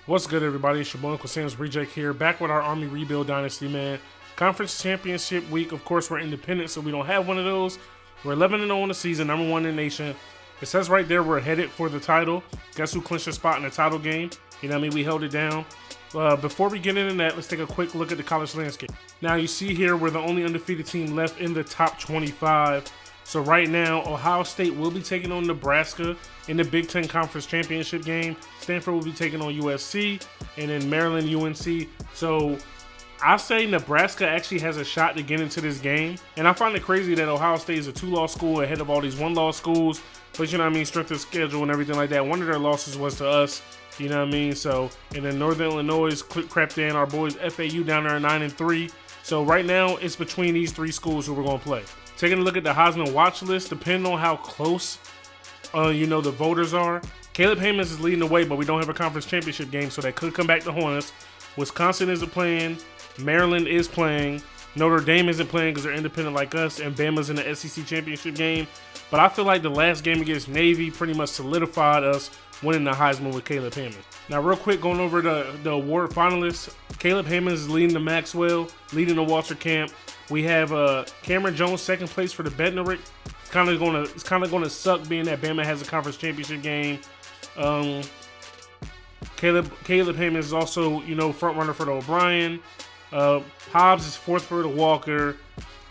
What's good, everybody? It's your boy Uncle Sam's Reject here, back with our Army Rebuild Dynasty, man. Conference Championship week. Of course, we're independent, so we don't have one of those. We're 11-0 in the season, number 1 in the nation. It says right there we're headed for the title. Guess who clinched a spot in the title game? You know what I mean? We held it down. Before we get into that, let's take a quick look at the college landscape. Now, you see here we're the only undefeated team left in the top 25. So right now, Ohio State will be taking on Nebraska in the Big Ten Conference Championship game. Stanford will be taking on USC, and then Maryland, UNC. So I say Nebraska actually has a shot to get into this game. And I find it crazy that Ohio State is a 2-loss school ahead of all these 1-loss schools. But you know what I mean, strength of schedule and everything like that. One of their losses was to us. You know what I mean? So, and then Northern Illinois crept in. Our boys FAU down there at 9-3. So right now, it's between these three schools who we're going to play. Taking a look at the Heisman watch list, depending on how close, the voters are. Caleb Hammonds is leading the way, but we don't have a conference championship game, so that could come back to haunt us. Wisconsin isn't playing. Maryland is playing. Notre Dame isn't playing because they're independent like us, and Bama's in the SEC championship game. But I feel like the last game against Navy pretty much solidified us winning the Heisman with Caleb Hammonds. Now, real quick, going over the award finalists. Caleb Hammonds is leading the Maxwell, leading the Walter Camp. We have Cameron Jones second place for the Bednarik. It's kind of gonna suck being that Bama has a conference championship game. Caleb Hammonds is also front runner for the O'Brien. Hobbs is fourth for the Walker.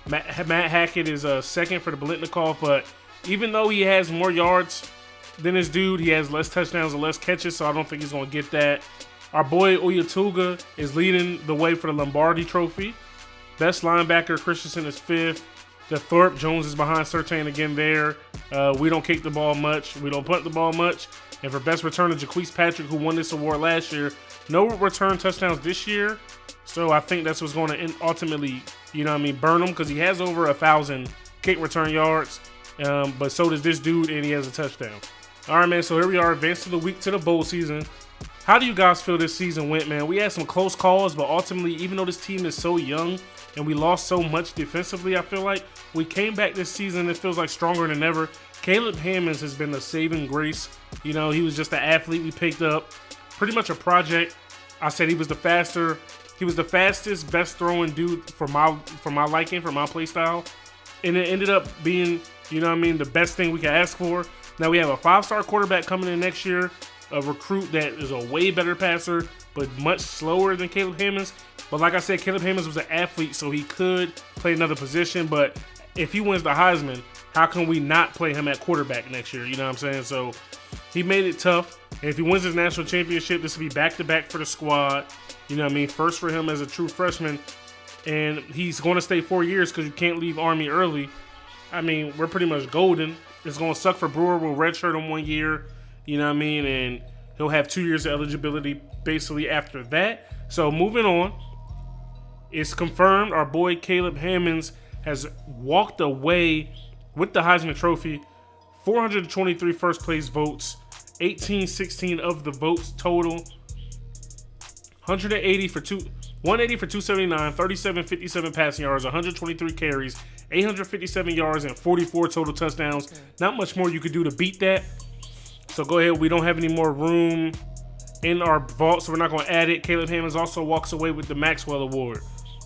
Matt Hackett is second for the Biletnikoff. But even though he has more yards than this dude, he has less touchdowns and less catches, so I don't think he's gonna get that. Our boy Oyatuga is leading the way for the Lombardi Trophy. Best linebacker, Christensen, is fifth. The Thorpe Jones is behind Surtain again there. We don't kick the ball much. We don't punt the ball much. And for best returner, Jaquise Patrick, who won this award last year. No return touchdowns this year. So I think that's what's going to ultimately, burn him, because he has over 1,000 kick return yards. But so does this dude, and he has a touchdown. All right, man, so here we are, advanced to the week to the bowl season. How do you guys feel this season went, man? We had some close calls, but ultimately, even though this team is so young and we lost so much defensively, I feel like we came back this season, it feels like stronger than ever. Caleb Hammonds has been the saving grace. He was just an athlete we picked up. Pretty much a project. I said he was the fastest, best throwing dude for my liking, for my play style. And it ended up being, the best thing we could ask for. Now we have a 5-star quarterback coming in next year. A recruit that is a way better passer, but much slower than Caleb Hammonds. But like I said, Caleb Hammonds was an athlete, so he could play another position. But if he wins the Heisman, how can we not play him at quarterback next year? You know what I'm saying? So he made it tough. And if he wins his national championship, this will be back-to-back for the squad. You know what I mean? First for him as a true freshman. And he's going to stay 4 years because you can't leave Army early. I mean, we're pretty much golden. It's going to suck for Brewer. We'll redshirt him 1 year. You know what I mean? And he'll have 2 years of eligibility basically after that. So moving on, it's confirmed our boy Caleb Hammonds has walked away with the Heisman Trophy. 423 first place votes, 1816 of the votes total. 180 for 279, 3757 passing yards, 123 carries, 857 yards, and 44 total touchdowns. Not much more you could do to beat that. So go ahead. We don't have any more room in our vault, so we're not going to add it. Caleb Hammonds also walks away with the Maxwell Award.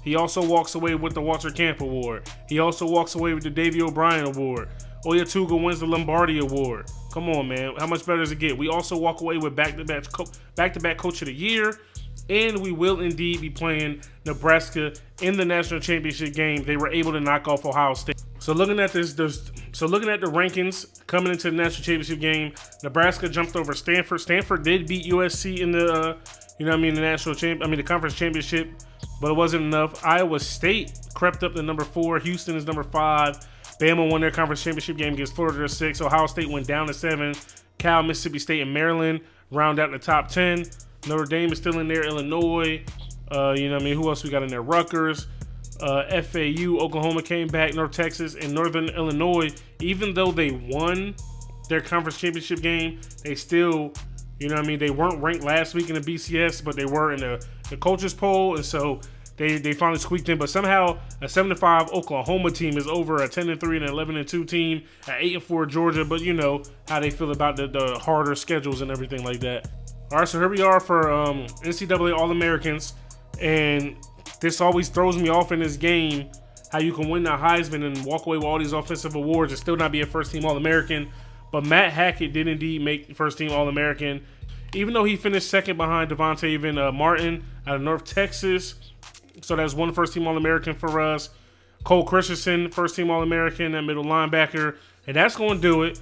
He also walks away with the Walter Camp Award. He also walks away with the Davey O'Brien Award. Oyatuga wins the Lombardi Award. Come on, man. How much better does it get? We also walk away with back-to-back Coach of the Year. And we will indeed be playing Nebraska in the national championship game. They were able to knock off Ohio State. So looking at the rankings coming into the national championship game, Nebraska jumped over Stanford. Stanford did beat USC in the the conference championship, but it wasn't enough. Iowa State crept up to number 4. Houston is number 5. Bama won their conference championship game against Florida at 6. Ohio State went down to 7. Cal, Mississippi State, and Maryland round out in the top 10. Notre Dame is still in there. Illinois, who else we got in there? Rutgers, FAU, Oklahoma came back. North Texas and Northern Illinois, even though they won their conference championship game, they still, they weren't ranked last week in the BCS, but they were in the coaches poll, and so they finally squeaked in. But somehow a 7-5 Oklahoma team is over a 10-3 and 11-2 team, at 8-4 Georgia. But you know how they feel about the harder schedules and everything like that. All right, so here we are for NCAA All-Americans, and this always throws me off in this game, how you can win the Heisman and walk away with all these offensive awards and still not be a first-team All-American. But Matt Hackett did indeed make first-team All-American, even though he finished second behind Devontae Martin out of North Texas. So that's one first-team All-American for us. Cole Christensen, first-team All-American, that middle linebacker. And that's going to do it.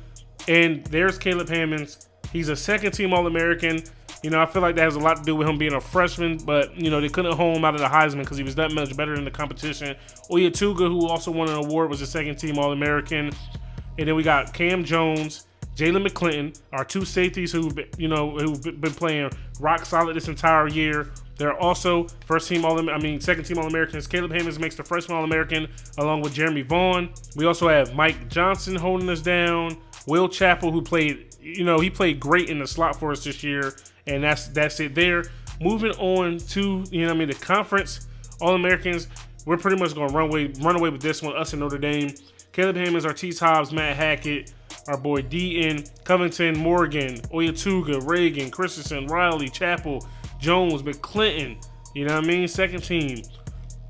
And there's Caleb Hammonds. He's a second-team All-American. You know, I feel like that has a lot to do with him being a freshman. But, you know, they couldn't hold him out of the Heisman because he was that much better in the competition. Oyatuga, who also won an award, was a second-team All-American. And then we got Cam Jones, Jalen McClinton, our two safeties who've been playing rock solid this entire year. They're also second-team All-Americans. Caleb Hammonds makes the freshman All-American along with Jeremy Vaughn. We also have Mike Johnson holding us down. Will Chappell, who played, he played great in the slot for us this year, and that's it there. Moving on to, the conference All-Americans, we're pretty much going to run away with this one, us and Notre Dame. Caleb Hammonds, Artis Hobbs, Matt Hackett, our boy Deaton, Covington, Morgan, Oyatuga, Reagan, Christensen, Riley, Chappell, Jones, McClinton, second team.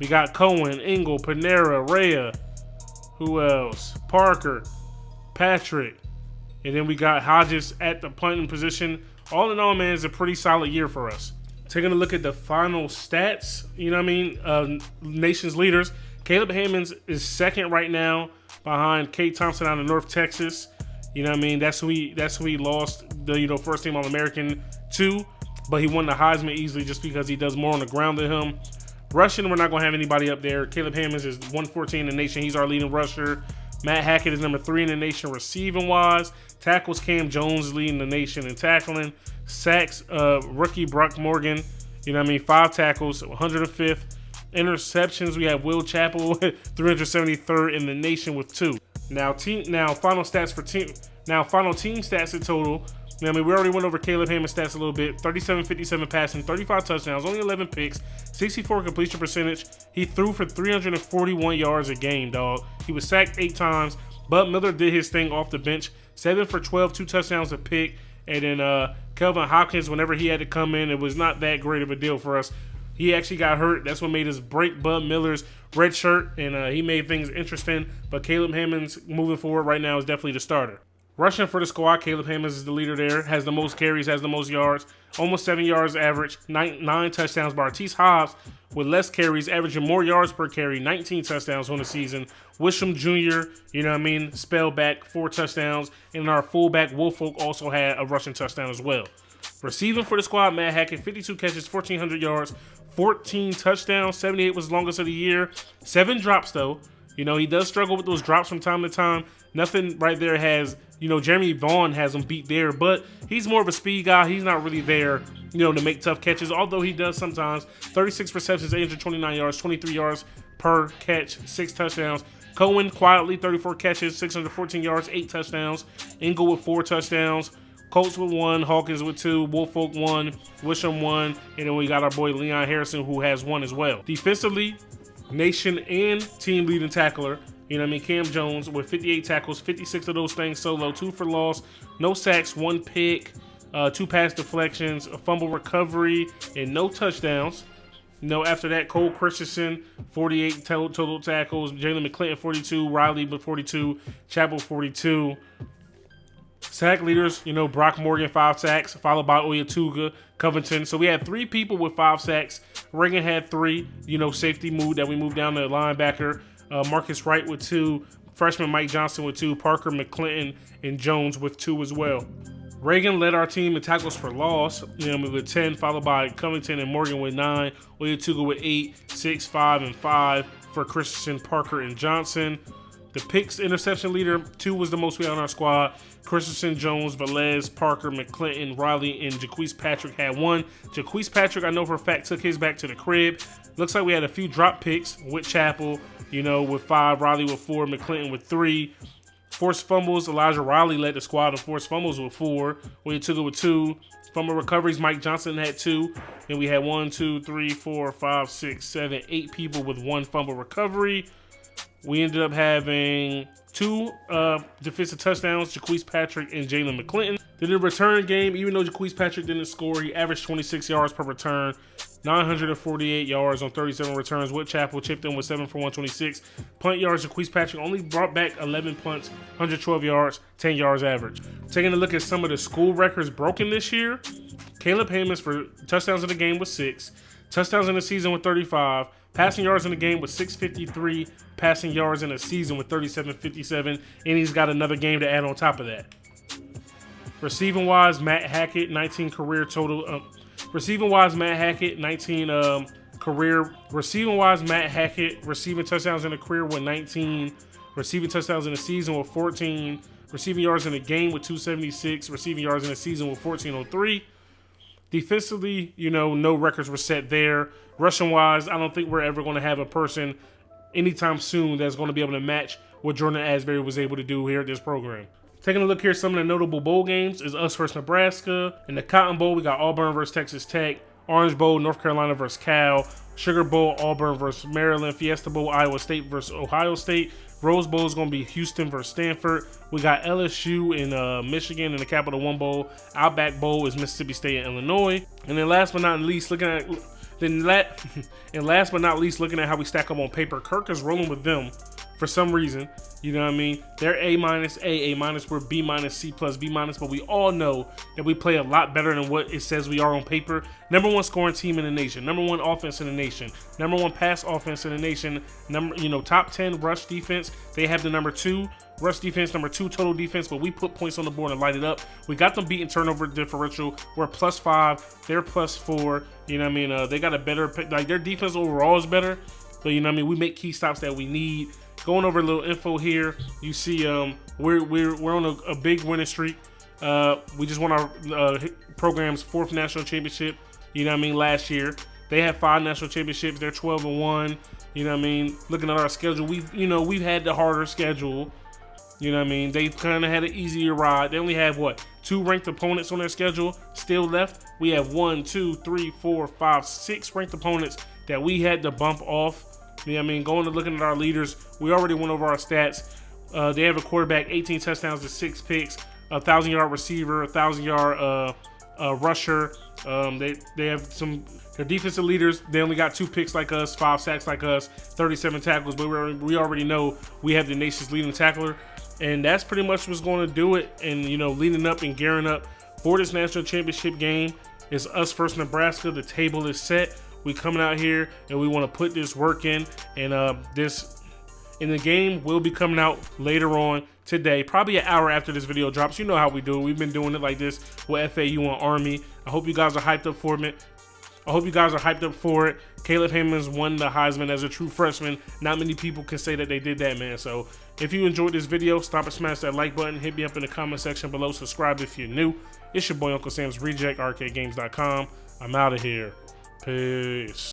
We got Cohen, Engel, Panera, Rhea, who else? Parker, Patrick, and then we got Hodges at the punting position. All in all, man, it's a pretty solid year for us. Taking a look at the final stats, nation's leaders. Caleb Hammonds is second right now behind Kate Thompson out of North Texas. That's who he lost the first team All-American to, but he won the Heisman easily just because he does more on the ground than him. Rushing, we're not going to have anybody up there. Caleb Hammonds is 114 in the nation. He's our leading rusher. Matt Hackett is number 3 in the nation receiving-wise. Tackles, Cam Jones is leading the nation in tackling. Sacks, rookie Brock Morgan, 5 tackles, 105th. Interceptions, we have Will Chappell, 373rd in the nation with 2. Final team stats in total. We already went over Caleb Hammonds' stats a little bit. 37-57 passing, 35 touchdowns, only 11 picks, 64 completion percentage. He threw for 341 yards a game, dog. He was sacked 8 times. Bud Miller did his thing off the bench. 7 for 12, 2 touchdowns a pick. And then Kelvin Hopkins, whenever he had to come in, it was not that great of a deal for us. He actually got hurt. That's what made us break Bud Miller's red shirt, and he made things interesting. But Caleb Hammonds, moving forward right now, is definitely the starter. Rushing for the squad, Caleb Hammonds is the leader there. Has the most carries, has the most yards. Almost 7 yards average. 9 touchdowns by Artis Hobbs with less carries, averaging more yards per carry. 19 touchdowns on the season. Wisham Jr., Spellback, 4 touchdowns. And our fullback, Woolfolk, also had a rushing touchdown as well. Receiving for the squad, Matt Hackett, 52 catches, 1,400 yards, 14 touchdowns, 78 was the longest of the year. 7 drops, though. He does struggle with those drops from time to time. Nothing right there has, Jeremy Vaughn has him beat there, but he's more of a speed guy. He's not really there, to make tough catches, although he does sometimes. 36 receptions, 829 yards, 23 yards per catch, 6 touchdowns. Cohen, quietly, 34 catches, 614 yards, 8 touchdowns. Engel with 4 touchdowns. Colts with 1, Hawkins with 2, Woolfolk 1, Wisham 1, and then we got our boy Leon Harrison, who has 1 as well. Defensively, nation and team leading tackler, Cam Jones with 58 tackles, 56 of those things solo, 2 for loss, no sacks, 1 pick, 2 pass deflections, a fumble recovery, and no touchdowns. After that, Cole Christensen, 48 total tackles, Jalen McClinton, 42, Riley with 42, Chappell, 42. Sack leaders, Brock Morgan, 5 sacks, followed by Oyatuga, Covington. So we had 3 people with 5 sacks. Reagan had 3, safety move that we moved down to linebacker. Marcus Wright with 2, freshman Mike Johnson with 2, Parker, McClinton, and Jones with 2 as well. Reagan led our team in tackles for loss, with 10, followed by Covington and Morgan with 9, Oyatuga with 8, 6, 5, and 5 for Christensen, Parker, and Johnson. The picks interception leader, 2 was the most we had on our squad. Christensen, Jones, Velez, Parker, McClinton, Riley, and Jaquise Patrick had 1. Jaquise Patrick, I know for a fact, took his back to the crib. Looks like we had a few drop picks with Chappell, with 5, Riley with 4, McClinton with 3. Forced fumbles, Elijah Riley led the squad of forced fumbles with 4. Oyatuga with 2. Fumble recoveries, Mike Johnson had 2. Then we had 1, 2, 3, 4, 5, 6, 7, 8 people with 1 fumble recovery. We ended up having 2 defensive touchdowns, Jaquise Patrick and Jalen McClinton. Then the return game, even though Jaquise Patrick didn't score, he averaged 26 yards per return, 948 yards on 37 returns. Whitchapel chipped in with 7 for 126. Punt yards, Jaquise Patrick only brought back 11 punts, 112 yards, 10 yards average. Taking a look at some of the school records broken this year, Caleb Hammonds for touchdowns in the game was 6, touchdowns in the season with 35, passing yards in the game with 653, passing yards in the season with 3757, and he's got another game to add on top of that. Receiving wise, Matt Hackett, 19 career total. Receiving wise, Matt Hackett, 19 career. Receiving wise, Matt Hackett, receiving touchdowns in a career with 19, receiving touchdowns in the season with 14, receiving yards in the game with 276, receiving yards in the season with 1403. Defensively, you know, no records were set there. Rushing wise, I don't think we're ever going to have a person anytime soon that's going to be able to match what Jordan Asbury was able to do here at this program. Taking a look here, some of the notable bowl games is us versus Nebraska. In the Cotton Bowl, we got Auburn versus Texas Tech, Orange Bowl, North Carolina versus Cal, Sugar Bowl, Auburn versus Maryland, Fiesta Bowl, Iowa State versus Ohio State. Rose Bowl is going to be Houston versus Stanford. We got LSU in Michigan in the Capital One Bowl. Outback Bowl is Mississippi State and Illinois. And then last but not least, looking at how we stack up on paper, Kirk is rolling with them for some reason. You know what I mean? They're A-, we're B-, C+, B-, but we all know that we play a lot better than what it says we are on paper. Number 1 scoring team in the nation, number 1 offense in the nation, number 1 pass offense in the nation, top 10 rush defense. They have the number 2 rush defense, number 2 total defense, but we put points on the board and light it up. We got them beating turnover differential. We're +5, they're +4. You know what I mean? They got a better, like their defense overall is better, but you know what I mean? We make key stops that we need. Going over a little info here, you see we're on a big winning streak. We just won our program's 4th national championship, you know what I mean, last year. They have 5 national championships, they're 12-1, you know what I mean. Looking at our schedule, we've had the harder schedule, you know what I mean. They've kind of had an easier ride. They only have 2 ranked opponents on their schedule still left. We have 1, 2, 3, 4, 5, 6 ranked opponents that we had to bump off. You know what I mean? Going to looking at our leaders, we already went over our stats. They have a quarterback, 18 touchdowns to 6 picks, 1,000-yard receiver, 1,000-yard rusher. They have their defensive leaders. They only got 2 picks like us, 5 sacks like us, 37 tackles. But we already know we have the nation's leading tackler, and that's pretty much what's going to do it. And leading up and gearing up for this national championship game is us versus Nebraska. The table is set. We coming out here and we want to put this work in, and the game will be coming out later on today, probably an hour after this video drops. You know how we do it. We've been doing it like this with FAU and Army. I hope you guys are hyped up for it. Caleb Hammonds won the Heisman as a true freshman. Not many people can say that they did that, man. So if you enjoyed this video, stop and smash that like button. Hit me up in the comment section below. Subscribe if you're new. It's your boy Uncle Sam's Reject, arcadegames.com. I'm out of here. Peace.